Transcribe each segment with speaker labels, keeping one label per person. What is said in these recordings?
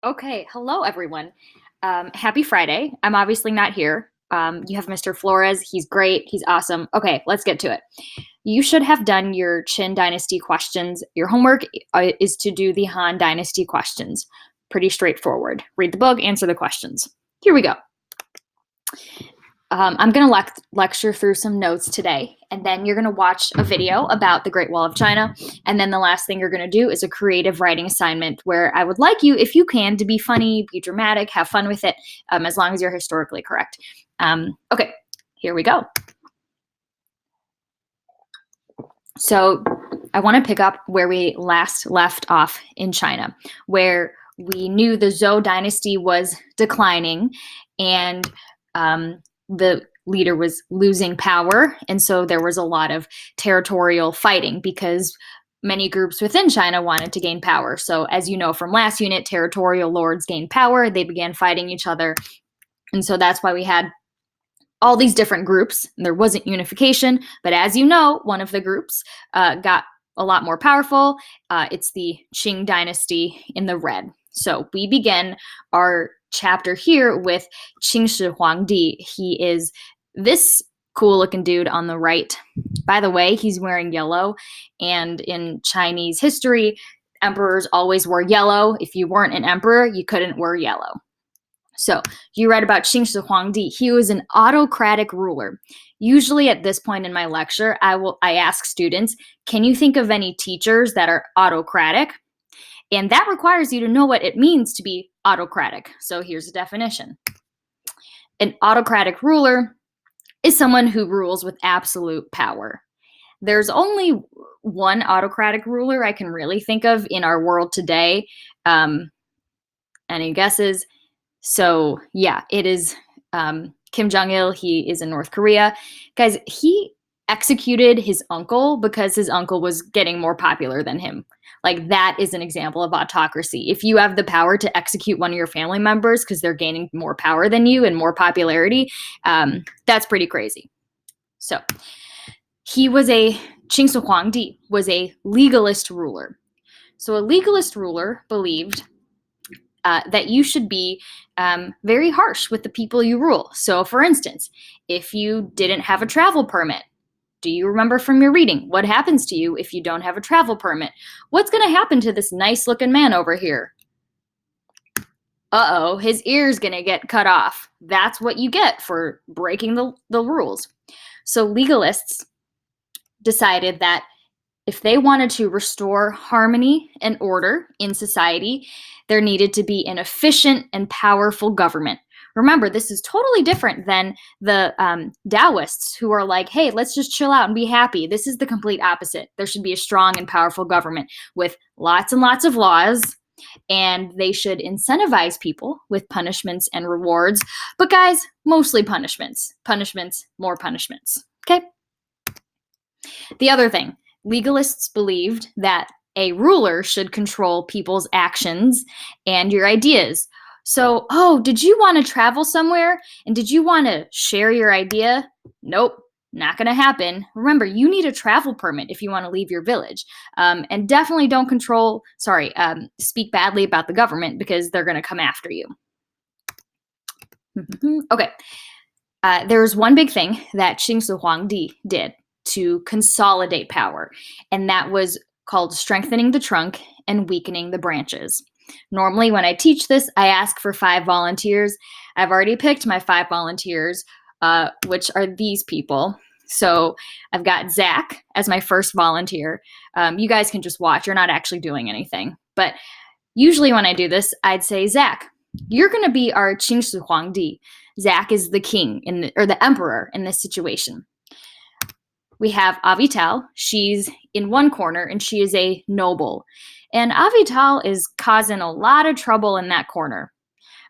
Speaker 1: Okay, hello everyone. Happy Friday. I'm obviously not here. You have Mr. Flores. He's great. He's awesome. Okay, let's get to it. You should have done your Qin Dynasty questions. Your homework is to do the Han Dynasty questions. Pretty straightforward. Read the book, answer the questions. Here we go. I'm going to lecture through some notes today, and then you're going to watch a video about the Great Wall of China. And then the last thing you're going to do is a creative writing assignment where I would like you, if you can, to be funny, be dramatic, have fun with it, as long as you're historically correct. Okay, here we go. So I want to pick up where we last left off in China, where we knew the Zhou dynasty was declining and the leader was losing power. And so there was a lot of territorial fighting because many groups within China wanted to gain power. So as you know from last unit, territorial lords gained power. They began fighting each other. And so that's why we had all these different groups. And there wasn't unification. But as you know, one of the groups got a lot more powerful. It's the Qing dynasty in the red. So we begin our chapter here with Qing Shi Huangdi. He is this cool looking dude on the right. By the way, he's wearing yellow, and in Chinese history, emperors always wore yellow. If you weren't an emperor, you couldn't wear yellow. So you read about Qing Shi Huangdi. He was an autocratic ruler. Usually at this point in my lecture, I ask students, can you think of any teachers that are autocratic? And that requires you to know what it means to be autocratic. So here's a definition. An autocratic ruler is someone who rules with absolute power. There's only one autocratic ruler I can really think of in our world today. Any guesses? So yeah, it is Kim Jong-il. He is in North Korea. Guys, he executed his uncle because his uncle was getting more popular than him. Like, that is an example of autocracy. If you have the power to execute one of your family members because they're gaining more power than you and more popularity, that's pretty crazy. So Qing Shi Huangdi was a legalist ruler. So a legalist ruler believed that you should be very harsh with the people you rule. So for instance, if you didn't have a travel permit, do you remember from your reading? What happens to you if you don't have a travel permit? What's going to happen to this nice looking man over here? Uh-oh, his ear's going to get cut off. That's what you get for breaking the rules. So legalists decided that if they wanted to restore harmony and order in society, there needed to be an efficient and powerful government. Remember, this is totally different than the Taoists who are like, hey, let's just chill out and be happy. This is the complete opposite. There should be a strong and powerful government with lots and lots of laws, and they should incentivize people with punishments and rewards. But guys, mostly punishments. Punishments, more punishments. Okay? The other thing, legalists believed that a ruler should control people's actions and your ideas. So, oh, did you want to travel somewhere? And did you want to share your idea? Nope, not going to happen. Remember, you need a travel permit if you want to leave your village. And definitely don't speak badly about the government because they're going to come after you. Okay, there's one big thing that Qing Shi Huangdi did to consolidate power, and that was called strengthening the trunk and weakening the branches. Normally, when I teach this, I ask for 5 volunteers. I've already picked my 5 volunteers, which are these people. So I've got Zach as my first volunteer. You guys can just watch. You're not actually doing anything. But usually when I do this, I'd say, Zach, you're going to be our Qing Shi Huangdi. Zach is the king or the emperor in this situation. We have Avital. She's in one corner, and she is a noble. And Avital is causing a lot of trouble in that corner.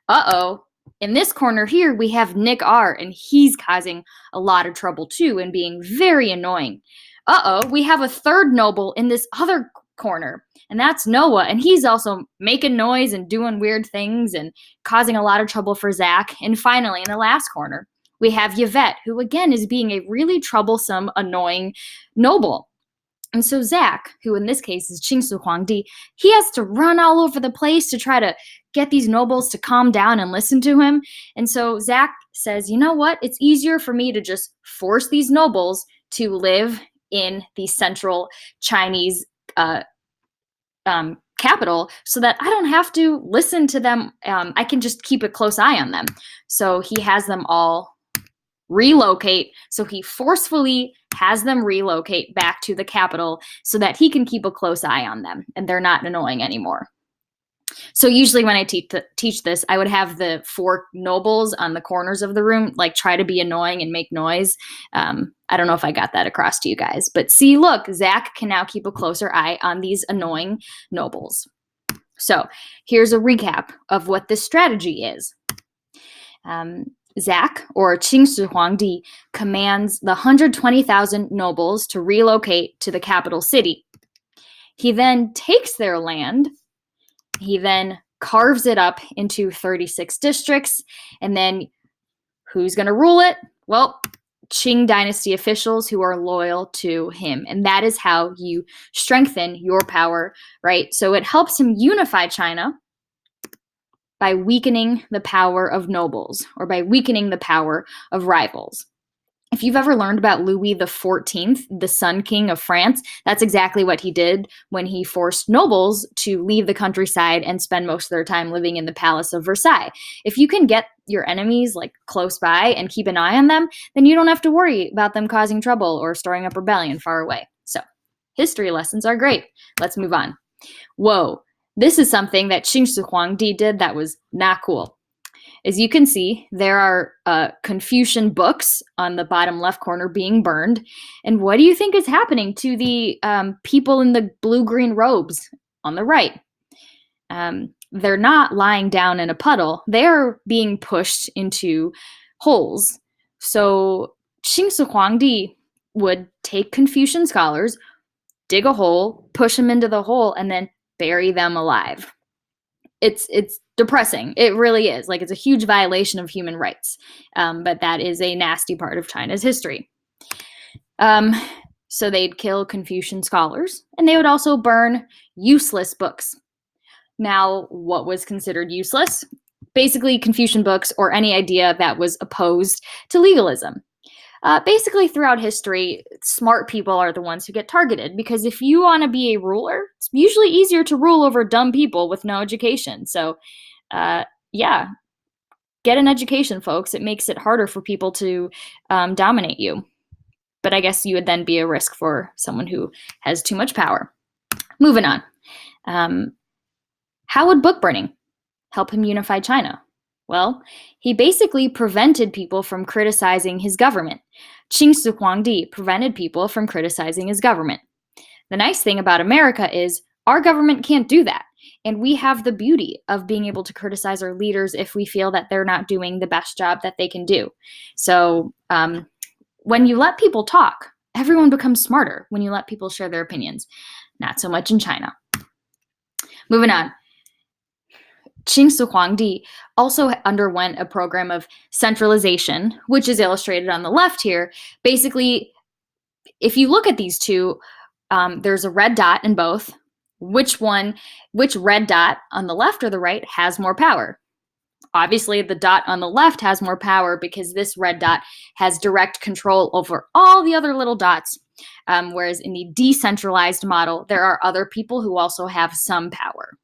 Speaker 1: Uh-oh. In this corner here, we have Nick R., and he's causing a lot of trouble too and being very annoying. Uh-oh. We have a third noble in this other corner, and that's Noah, and he's also making noise and doing weird things and causing a lot of trouble for Zach. And finally, in the last corner, we have Yvette, who again is being a really troublesome, annoying noble. And so Zach, who in this case is Qingsu Huangdi, he has to run all over the place to try to get these nobles to calm down and listen to him. And so Zach says, you know what? It's easier for me to just force these nobles to live in the central Chinese capital so that I don't have to listen to them. I can just keep a close eye on them. So he has them all relocate. So he forcefully has them relocate back to the capital so that he can keep a close eye on them and they're not annoying anymore. So usually when I teach this, I would have the 4 nobles on the corners of the room, like try to be annoying and make noise. I don't know if I got that across to you guys, but see, look, Zach can now keep a closer eye on these annoying nobles. So here's a recap of what this strategy is. Zach, or Qingsu Huangdi, commands the 120,000 nobles to relocate to the capital city. He then takes their land. He then carves it up into 36 districts. And then who's going to rule it? Well, Qing dynasty officials who are loyal to him. And that is how you strengthen your power, right? So it helps him unify China by weakening the power of nobles or by weakening the power of rivals. If you've ever learned about Louis XIV, the Sun King of France, that's exactly what he did when he forced nobles to leave the countryside and spend most of their time living in the Palace of Versailles. If you can get your enemies like close by and keep an eye on them, then you don't have to worry about them causing trouble or stirring up rebellion far away. So, history lessons are great. Let's move on. Whoa. This is something that Qingsu Huangdi did that was not cool. As you can see, there are Confucian books on the bottom left corner being burned. And what do you think is happening to the people in the blue-green robes on the right? They're not lying down in a puddle. They're being pushed into holes. So Qingsu Huangdi would take Confucian scholars, dig a hole, push them into the hole, and then bury them alive. It's depressing. It really is. Like, it's a huge violation of human rights. But that is a nasty part of China's history. So they'd kill Confucian scholars, and they would also burn useless books. Now, what was considered useless? Basically, Confucian books or any idea that was opposed to legalism. Basically, throughout history, smart people are the ones who get targeted, because if you want to be a ruler, it's usually easier to rule over dumb people with no education. So, yeah, get an education, folks. It makes it harder for people to dominate you. But I guess you would then be a risk for someone who has too much power. Moving on. How would book burning help him unify China? Well, he basically prevented people from criticizing his government. Qingsu Huangdi prevented people from criticizing his government. The nice thing about America is our government can't do that. And we have the beauty of being able to criticize our leaders if we feel that they're not doing the best job that they can do. So when you let people talk, everyone becomes smarter when you let people share their opinions. Not so much in China. Moving on. Qingsu Huangdi also underwent a program of centralization, which is illustrated on the left here. Basically, if you look at these two, there's a red dot in both. Which red dot on the left or the right has more power? Obviously, the dot on the left has more power because this red dot has direct control over all the other little dots. Whereas in the decentralized model, there are other people who also have some power.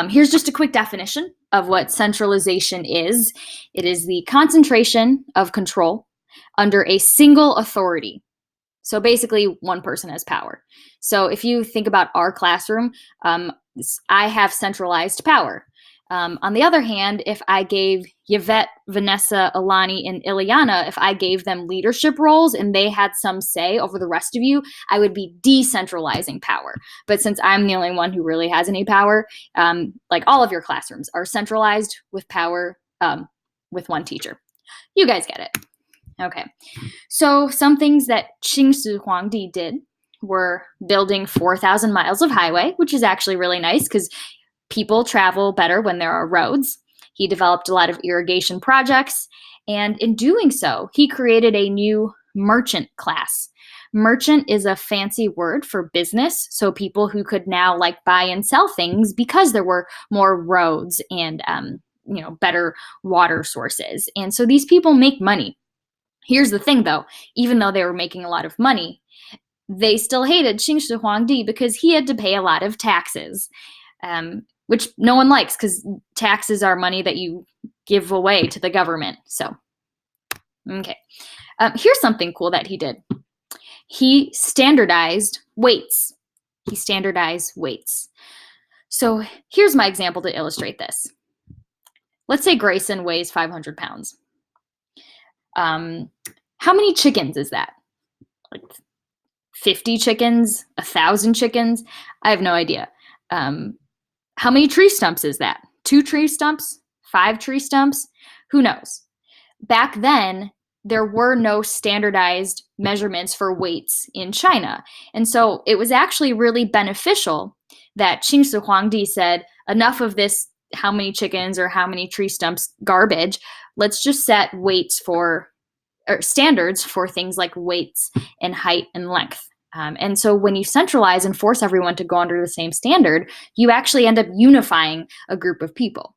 Speaker 1: Here's just a quick definition of what centralization is. It is the concentration of control under a single authority. So basically, one person has power. So if you think about our classroom, I have centralized power. On the other hand, if I gave Yvette, Vanessa, Alani, and Ileana, if I gave them leadership roles and they had some say over the rest of you, I would be decentralizing power. But since I'm the only one who really has any power, like all of your classrooms are centralized with power with one teacher. You guys get it. Okay. So some things that Qingsu Huangdi did were building 4,000 miles of highway, which is actually really nice because people travel better when there are roads. He developed a lot of irrigation projects, and in doing so, he created a new merchant class. Merchant is a fancy word for business. So people who could now like buy and sell things because there were more roads and, better water sources. And so these people make money. Here's the thing though, even though they were making a lot of money, they still hated Qing Shi Huangdi because he had to pay a lot of taxes, which no one likes because taxes are money that you give away to the government. So, okay. Here's something cool that he did. He standardized weights. So here's my example to illustrate this. Let's say Grayson weighs 500 pounds. How many chickens is that? Like 50 chickens, 1,000 chickens? I have no idea. How many tree stumps is that? 2 tree stumps? 5 tree stumps? Who knows? Back then, there were no standardized measurements for weights in China. And so it was actually really beneficial that Qing Shi Huangdi said, enough of this how many chickens or how many tree stumps garbage. Let's just set weights or standards for things like weights and height and length. And so when you centralize and force everyone to go under the same standard, you actually end up unifying a group of people.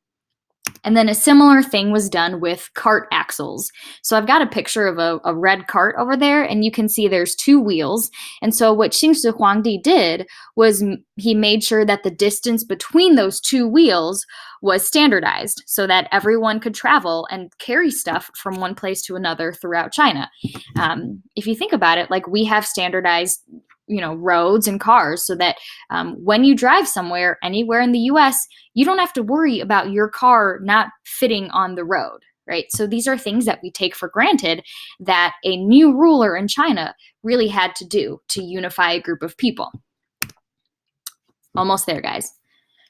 Speaker 1: And then a similar thing was done with cart axles. So I've got a picture of a red cart over there, and you can see there's 2 wheels. And so what Qing Shi Huangdi did was he made sure that the distance between those 2 wheels was standardized so that everyone could travel and carry stuff from one place to another throughout China. If you think about it, like we have standardized roads and cars so that when you drive somewhere, anywhere in the US, you don't have to worry about your car not fitting on the road, right? So these are things that we take for granted that a new ruler in China really had to do to unify a group of people. Almost there, guys.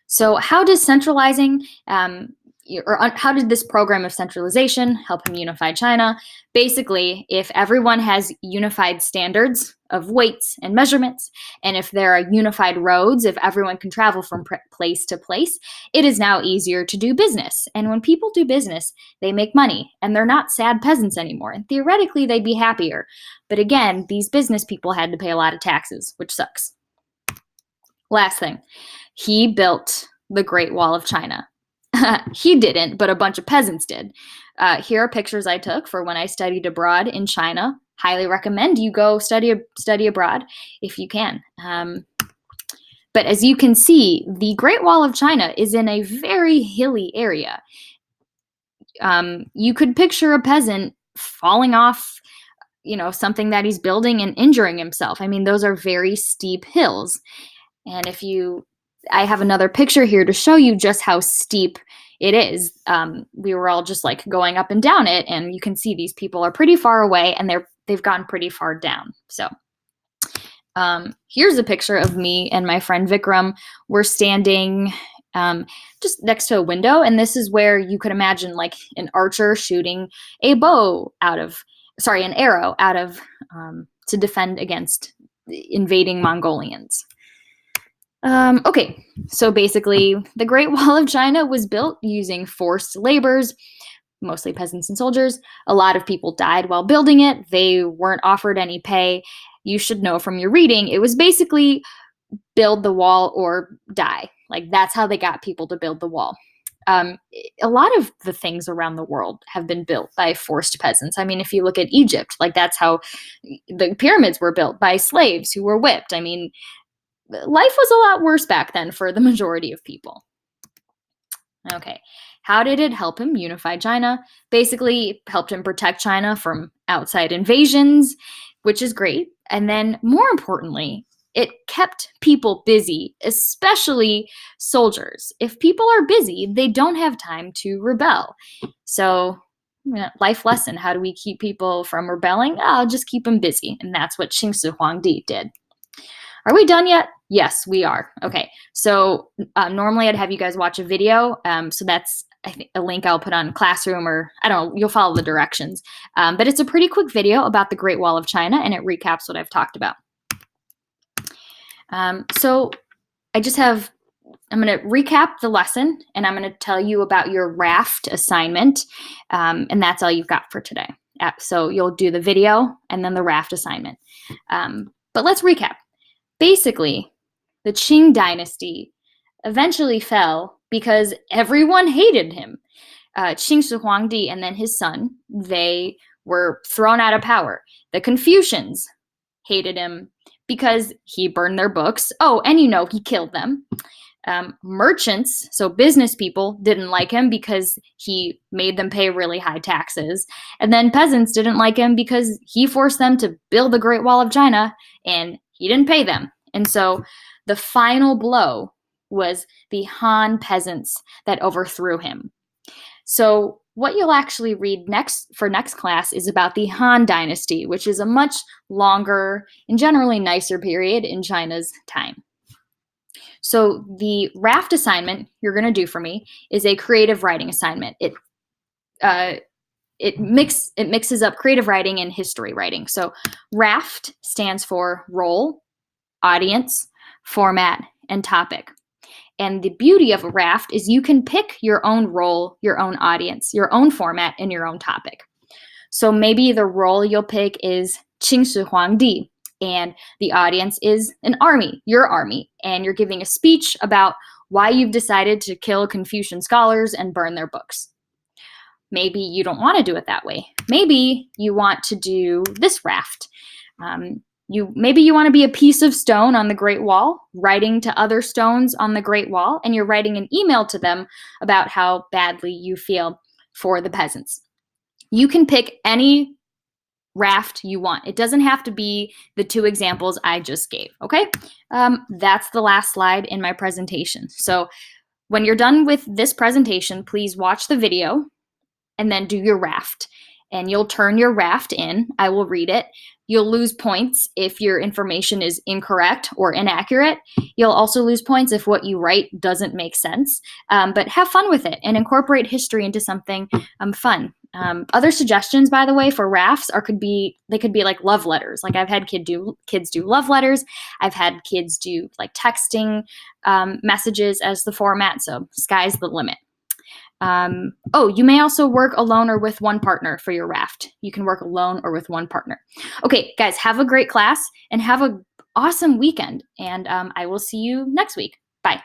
Speaker 1: So how does centralizing how did this program of centralization help him unify China? Basically, if everyone has unified standards of weights and measurements, and if there are unified roads, if everyone can travel from place to place, it is now easier to do business. And when people do business, they make money, and they're not sad peasants anymore. And theoretically, they'd be happier. But again, these business people had to pay a lot of taxes, which sucks. Last thing, he built the Great Wall of China. He didn't, but a bunch of peasants did. Here are pictures I took for when I studied abroad in China. Highly recommend you go study abroad if you can. But as you can see, the Great Wall of China is in a very hilly area. You could picture a peasant falling off, something that he's building and injuring himself. I mean, those are very steep hills. And I have another picture here to show you just how steep it is. We were all just like going up and down it, and you can see these people are pretty far away, and they've gone pretty far down. So here's a picture of me and my friend Vikram. We're standing just next to a window, and this is where you could imagine like an archer shooting an arrow out of to defend against invading Mongolians. Okay, so basically the Great Wall of China was built using forced laborers, mostly peasants and soldiers. A lot of people died while building it. They weren't offered any pay. You should know from your reading, it was basically build the wall or die. Like that's how they got people to build the wall. A lot of the things around the world have been built by forced peasants. I mean, if you look at Egypt, like that's how the pyramids were built by slaves who were whipped. I mean, life was a lot worse back then for the majority of people. Okay, how did it help him unify China? Basically, it helped him protect China from outside invasions, which is great. And then more importantly, it kept people busy, especially soldiers. If people are busy, they don't have time to rebel. So, life lesson, how do we keep people from rebelling? I'll just keep them busy. And that's what Qing Shi Huangdi did. Are we done yet? Yes, we are. Okay, so normally I'd have you guys watch a video. So that's, I think, a link I'll put on Classroom, or I don't know, you'll follow the directions. But it's a pretty quick video about the Great Wall of China, and it recaps what I've talked about. So I'm going to recap the lesson, and I'm going to tell you about your raft assignment, and that's all you've got for today. So you'll do the video and then the raft assignment. But let's recap. Basically, the Qing dynasty eventually fell because everyone hated him. Qing Shi Huangdi and then his son, they were thrown out of power. The Confucians hated him because he burned their books. Oh, and he killed them. Merchants, so business people, didn't like him because he made them pay really high taxes. And then peasants didn't like him because he forced them to build the Great Wall of China and he didn't pay them. And so the final blow was the Han peasants that overthrew him. So what you'll actually read next class is about the Han Dynasty, which is a much longer and generally nicer period in China's time. So the raft assignment you're going to do for me is a creative writing assignment. It mixes up creative writing and history writing. So raft stands for role, audience, format, and topic. And the beauty of a raft is you can pick your own role, your own audience, your own format, and your own topic. So maybe the role you'll pick is Qing Shi Huangdi, and the audience is an army, your army, and you're giving a speech about why you've decided to kill Confucian scholars and burn their books. Maybe you don't want to do it that way. Maybe you want to do this raft. Maybe you want to be a piece of stone on the Great Wall, writing to other stones on the Great Wall, and you're writing an email to them about how badly you feel for the peasants. You can pick any raft you want. It doesn't have to be the two examples I just gave, okay? That's the last slide in my presentation. So when you're done with this presentation, please watch the video and then do your raft. And you'll turn your raft in. I will read it. You'll lose points if your information is incorrect or inaccurate. You'll also lose points if what you write doesn't make sense. But have fun with it and incorporate history into something fun. Other suggestions, by the way, for rafts could be like love letters. Like I've had kids do love letters. I've had kids do like texting messages as the format. So sky's the limit. You may also work alone or with one partner for your raft. You can work alone or with one partner. Okay, guys, have a great class and have an awesome weekend. And I will see you next week. Bye.